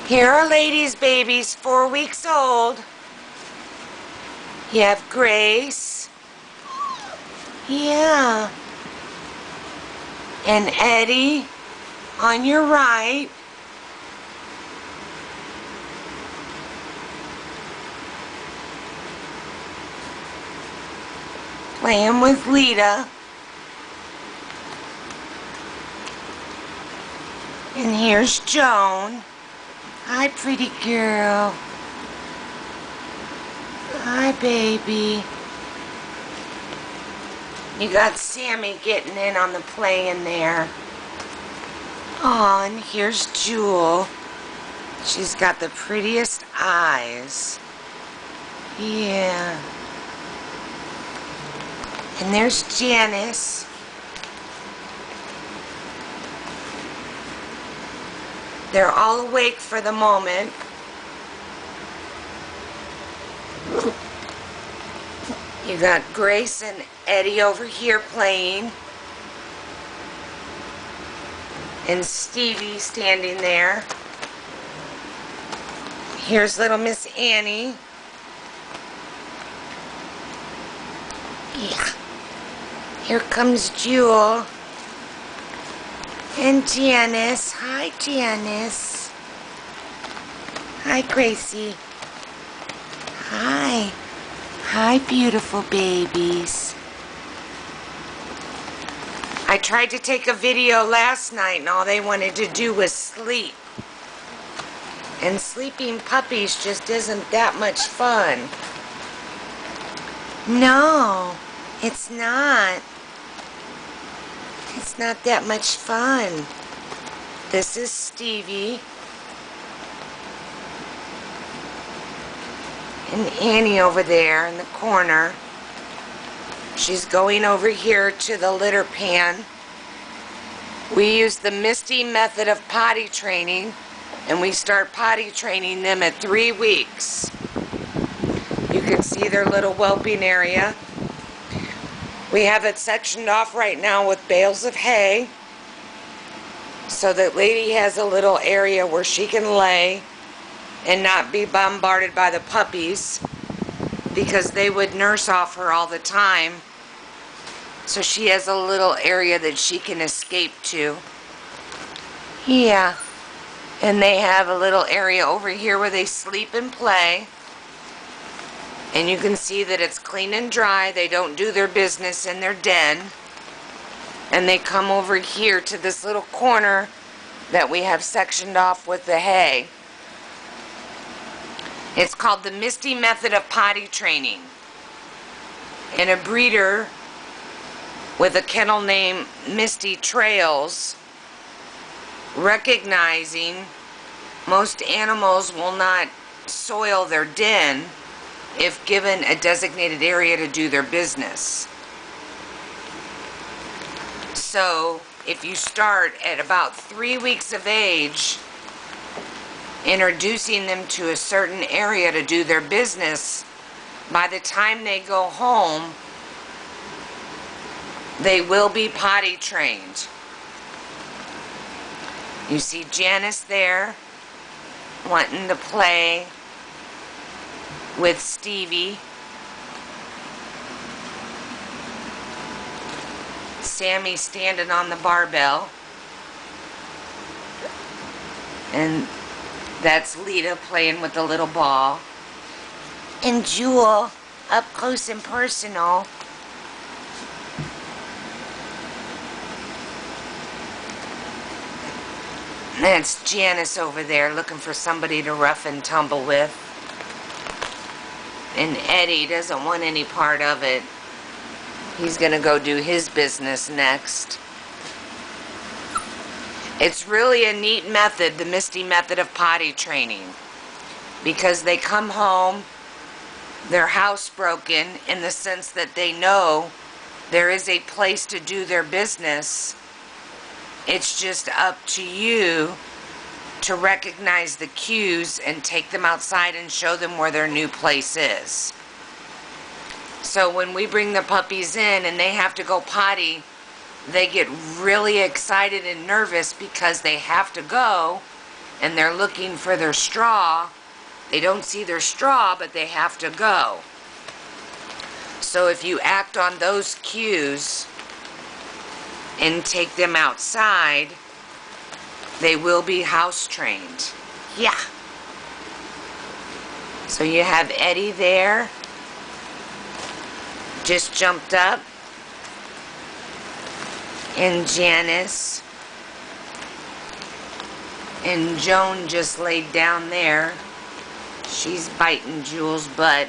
Here are Lady's babies, 4 weeks old. You have Grace. Yeah. And Eddie on your right. Playing with Lita. And here's Joan. Hi, pretty girl. Hi, baby. You got Sammy getting in on the play in there. Aw, and here's Jewel. She's got the prettiest eyes. Yeah. And there's Janice. They're all awake for the moment. You got Grace and Eddie over here playing. And Stevie standing there. Here's little Miss Annie. Yeah. Here comes Jewel. And Janice. Hi, Janice. Hi, Gracie. Hi. Hi, beautiful babies. I tried to take a video last night and all they wanted to do was sleep. And sleeping puppies just isn't that much fun. No, it's not. It's not that much fun. This is Stevie. And Annie over there in the corner. She's going over here to the litter pan. We use the Misty method of potty training, and we start potty training them at 3 weeks. You can see their little whelping area. We have it sectioned off right now with bales of hay, so that Lady has a little area where she can lay and not be bombarded by the puppies, because they would nurse off her all the time. So she has a little area that she can escape to. Yeah. And they have a little area over here where they sleep and play. And you can see that it's clean and dry. They don't do their business in their den. And they come over here to this little corner that we have sectioned off with the hay. It's called the Misty method of potty training. And a breeder with a kennel named Misty Trails, recognizing most animals will not soil their den if given a designated area to do their business. So if you start at about 3 weeks of age, introducing them to a certain area to do their business, by the time they go home, they will be potty trained. You see Janice there wanting to play with Stevie. Sammy standing on the barbell. And that's Lita playing with the little ball. And Jewel up close and personal. That's Janice over there looking for somebody to rough and tumble with. And Eddie doesn't want any part of it. He's gonna go do his business next. It's really a neat method, the Misty method of potty training, because they come home, they're housebroken in the sense that they know there is a place to do their business. It's just up to you to recognize the cues and take them outside and show them where their new place is. So when we bring the puppies in and they have to go potty, they get really excited and nervous because they have to go, and they're looking for their straw. They don't see their straw, but they have to go. So if you act on those cues and take them outside, they will be house trained. Yeah. So you have Eddie there, just jumped up, and Janice, and Joan just laid down there. She's biting Jules' butt.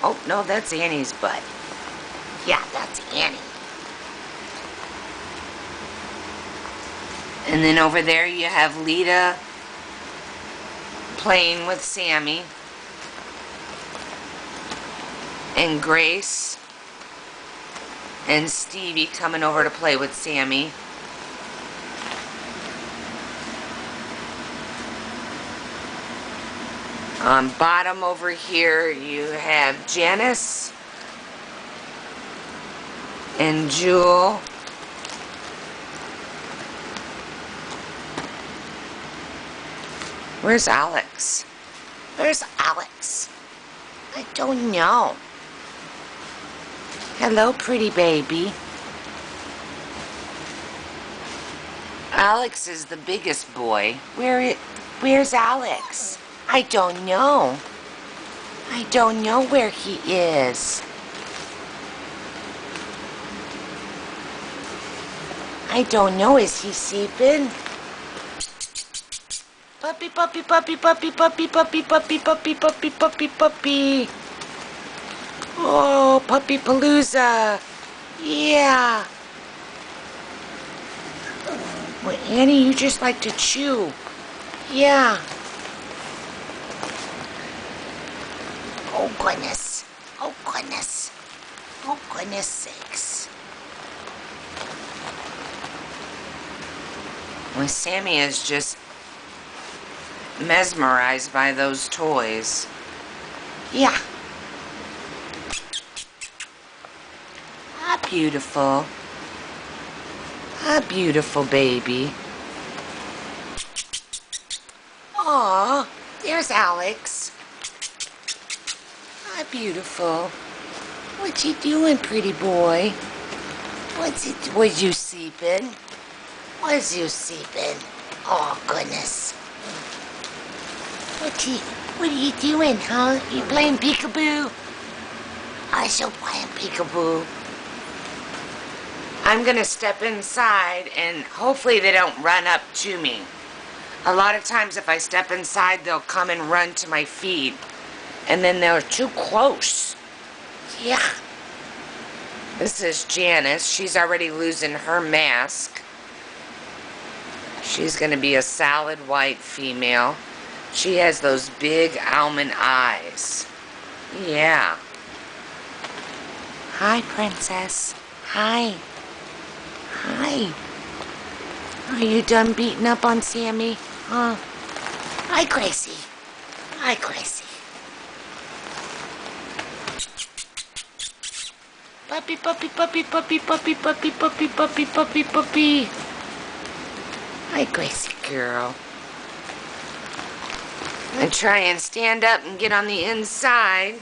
Oh, no, that's Annie's butt. Yeah, that's Annie. And then over there you have Lita playing with Sammy. And Grace and Stevie coming over to play with Sammy. On bottom over here you have Janice and Jewel. Where's Alex? Where's Alex? I don't know. Hello, pretty baby. Alex is the biggest boy. Where's Alex? I don't know. I don't know where he is. I don't know. Is he sleeping? Puppy, puppy, puppy, puppy, puppy, puppy, puppy, puppy, puppy, puppy, puppy. Oh, Puppy Palooza. Yeah. Well, Annie, you just like to chew. Yeah. Oh, goodness. Oh, goodness. Oh, goodness sakes. Well, Sammy is just mesmerized by those toys. Yeah. Ah, beautiful. Ah, beautiful baby. Aw, there's Alex. Ah, beautiful. What you doing, pretty boy? Was you sleeping? Was you sleeping? Oh, goodness. What are you doing, huh? You playing peekaboo? I shall playing peekaboo. I'm gonna step inside and hopefully they don't run up to me. A lot of times if I step inside, they'll come and run to my feet. And then they're too close. Yeah. This is Janice. She's already losing her mask. She's gonna be a solid white female. She has those big almond eyes. Yeah. Hi, princess. Hi. Hi. Are you done beating up on Sammy? Huh? Hi, Gracie. Hi, Gracie. Puppy, puppy, puppy, puppy, puppy, puppy, puppy, puppy, puppy, puppy. Hi, Gracie girl. I try and stand up and get on the inside.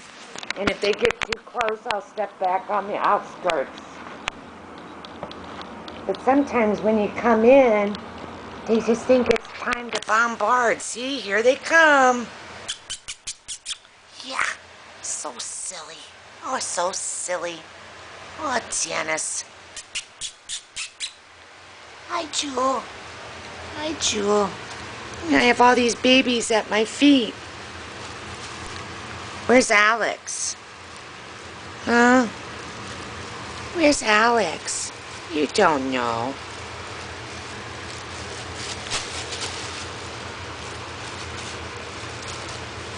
And if they get too close, I'll step back on the outskirts. But sometimes when you come in, they just think it's time to bombard. See, here they come. Yeah, so silly. Oh, so silly. Oh, Janice. Hi, Jewel. Hi, Jewel. I have all these babies at my feet. Where's Alex? Huh? Where's Alex? You don't know.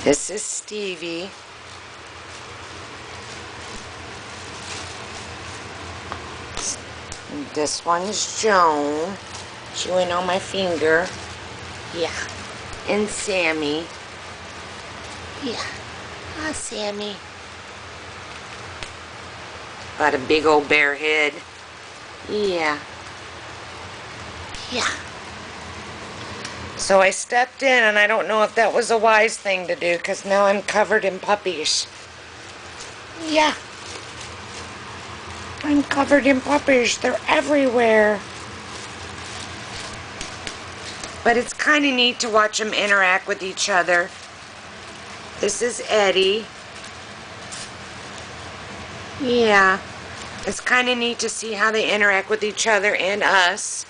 This is Stevie. And this one's Joan. Chewing on my finger. Yeah. And Sammy. Yeah. Ah, Sammy. Got a big old bear head. Yeah. Yeah. So I stepped in, and I don't know if that was a wise thing to do, because now I'm covered in puppies. Yeah. I'm covered in puppies. They're everywhere. But it's kind of neat to watch them interact with each other. This is Eddie. Yeah. It's kind of neat to see how they interact with each other and us.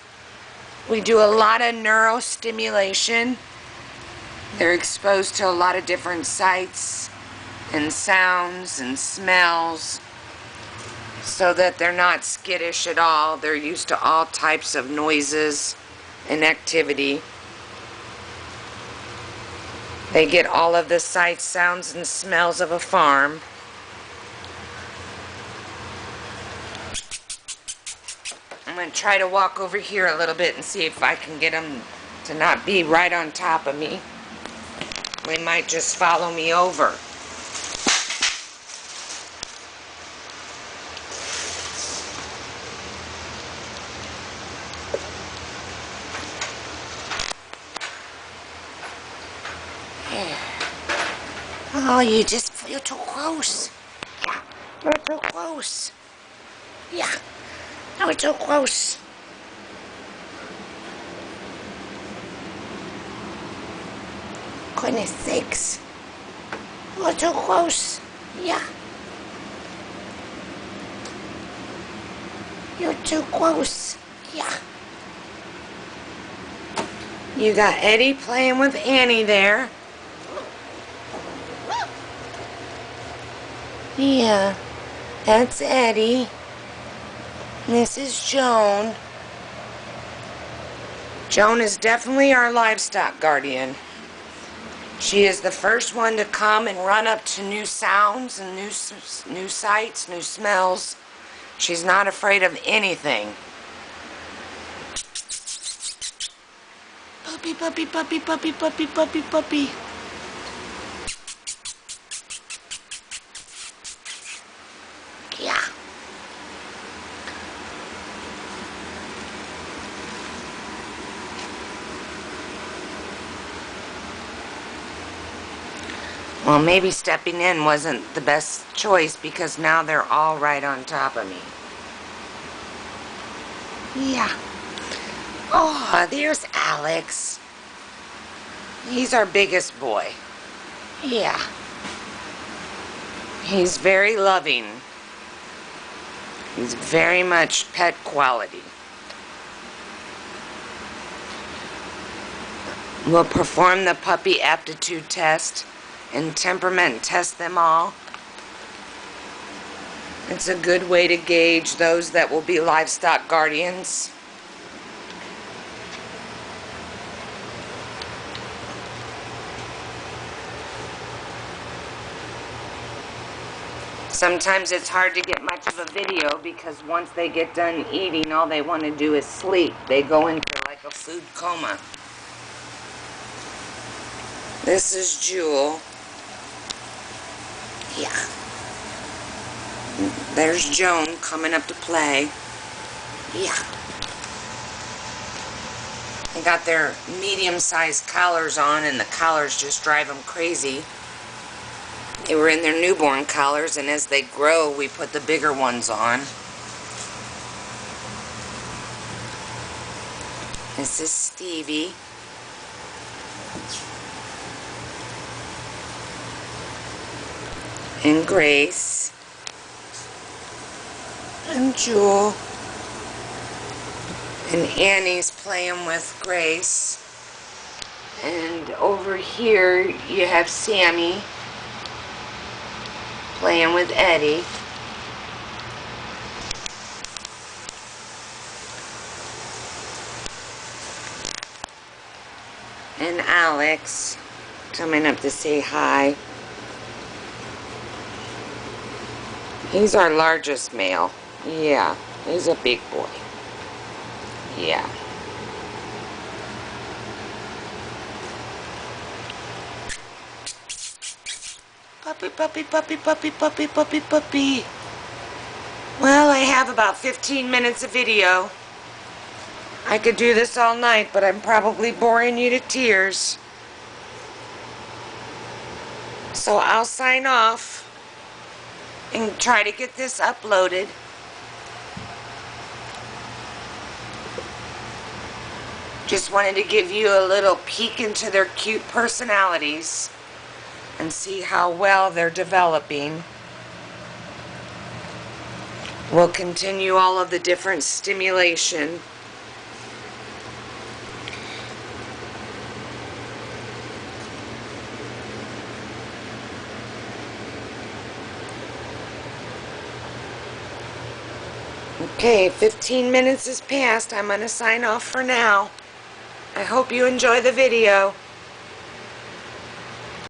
We do a lot of neurostimulation. They're exposed to a lot of different sights and sounds and smells so that they're not skittish at all. They're used to all types of noises and activity. They get all of the sights, sounds, and smells of a farm. I'm going to try to walk over here a little bit and see if I can get them to not be right on top of me. They might just follow me over. Oh, you're too close. Yeah, you're too close. Yeah, you're too close. Goodness sakes. You're too close. Yeah. You're too close. Yeah. You got Eddie playing with Annie there. Yeah, that's Eddie. This is Joan. Joan is definitely our livestock guardian. She is the first one to come and run up to new sounds and new sights, new smells. She's not afraid of anything. Puppy, puppy, puppy, puppy, puppy, puppy, puppy. Yeah. Well, maybe stepping in wasn't the best choice because now they're all right on top of me. Yeah. Oh, there's Alex. He's our biggest boy. Yeah. He's very loving. He's very much pet quality. We'll perform the puppy aptitude test and temperament test them all. It's a good way to gauge those that will be livestock guardians. Sometimes it's hard to get much of a video because once they get done eating, all they want to do is sleep. They go into like a food coma. This is Jewel. Yeah. There's Joan coming up to play. Yeah. They got their medium-sized collars on, and the collars just drive them crazy. They were in their newborn collars, and as they grow, we put the bigger ones on. This is Stevie. And Grace. And Jewel. And Annie's playing with Grace. And over here, you have Sammy playing with Eddie. And Alex coming up to say hi. He's our largest male. Yeah, he's a big boy. Yeah. Puppy, puppy, puppy, puppy, puppy, puppy, puppy. Well, I have about 15 minutes of video. I could do this all night, but I'm probably boring you to tears. So I'll sign off and try to get this uploaded. Just wanted to give you a little peek into their cute personalities and see how well they're developing. We'll continue all of the different stimulation. Okay, 15 minutes has passed. I'm going to sign off for now. I hope you enjoy the video.